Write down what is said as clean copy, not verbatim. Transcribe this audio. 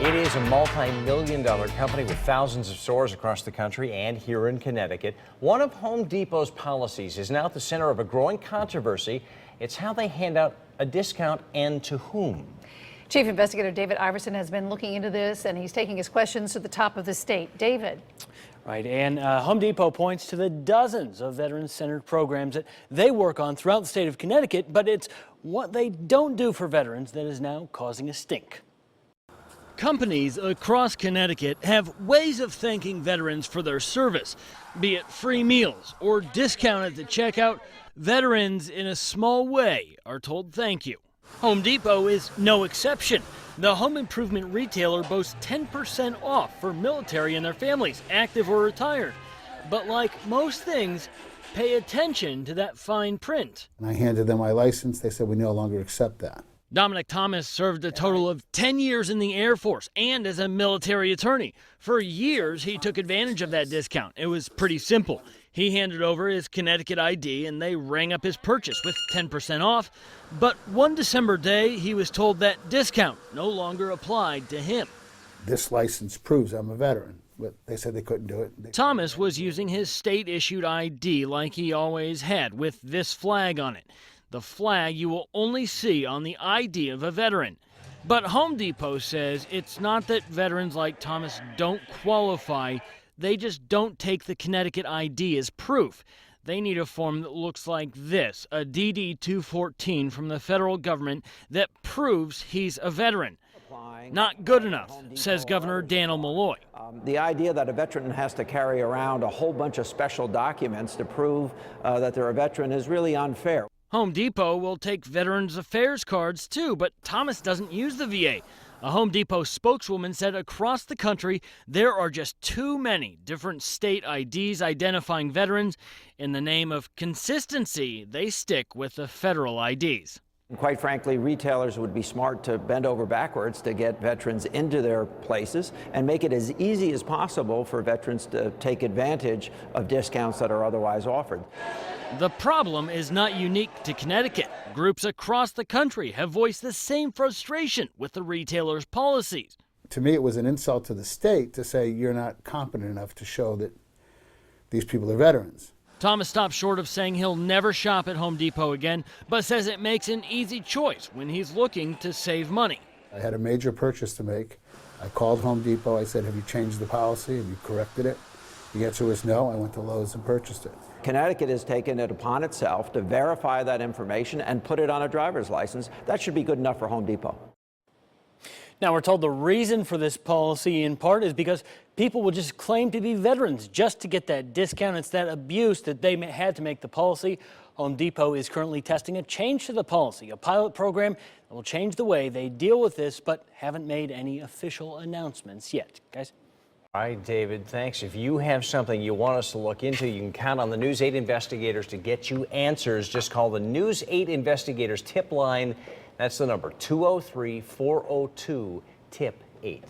It is a multi-million-dollar company with thousands of stores across the country and here in Connecticut. One of Home Depot's policies is now at the center of a growing controversy. It's how they hand out a discount and to whom. Chief Investigator David Iverson has been looking into this, and he's taking his questions to the top of the state. David. Right, and Home Depot points to the dozens of veteran-centered programs that they work on throughout the state of Connecticut, but it's what they don't do for veterans that is now causing a stink. Companies across Connecticut have ways of thanking veterans for their service, be it free meals or discount at the checkout. Veterans, in a small way, are told thank you. Home Depot is no exception. The home improvement retailer boasts 10% off for military and their families, active or retired. But like most things, pay attention to that fine print. And I handed them my license. They said, we no longer accept that. Dominic Thomas served a total of 10 years in the Air Force and as a military attorney. For years, he took advantage of that discount. It was pretty simple. He handed over his Connecticut ID and they rang up his purchase with 10% off. But one December day, he was told that discount no longer applied to him. This license proves I'm a veteran, but they said they couldn't do it. Thomas was using his state-issued ID like he always had, with this flag on it. The flag you will only see on the ID of a veteran. But Home Depot says it's not that veterans like Thomas don't qualify, they just don't take the Connecticut ID as proof. They need a form that looks like this, a DD-214 from the federal government that proves he's a veteran. Not good enough, says Governor Dannel Malloy. The idea that a veteran has to carry around a whole bunch of special documents to prove that they're a veteran is really unfair. Home Depot will take Veterans Affairs cards too, but Thomas doesn't use the VA. A Home Depot spokeswoman said across the country there are just too many different state IDs identifying veterans. In the name of consistency, they stick with the federal IDs. And quite frankly, retailers would be smart to bend over backwards to get veterans into their places and make it as easy as possible for veterans to take advantage of discounts that are otherwise offered. The problem is not unique to Connecticut. Groups across the country have voiced the same frustration with the retailer's policies. To me, it was an insult to the state to say you're not competent enough to show that these people are veterans. Thomas stops short of saying he'll never shop at Home Depot again, but says it makes an easy choice when he's looking to save money. I had a major purchase to make. I called Home Depot. I said, have you changed the policy? Have you corrected it? The answer was no. I went to Lowe's and purchased it. Connecticut has taken it upon itself to verify that information and put it on a driver's license. That should be good enough for Home Depot. Now, we're told the reason for this policy in part is because people will just claim to be veterans just to get that discount. It's that abuse that they had to make the policy. Home Depot is currently testing a change to the policy, a pilot program that will change the way they deal with this, but haven't made any official announcements yet. Guys? All right, David, thanks. If you have something you want us to look into, you can count on the News 8 investigators to get you answers. Just call the News 8 investigators tip line. That's the number 203-402-TIP-8.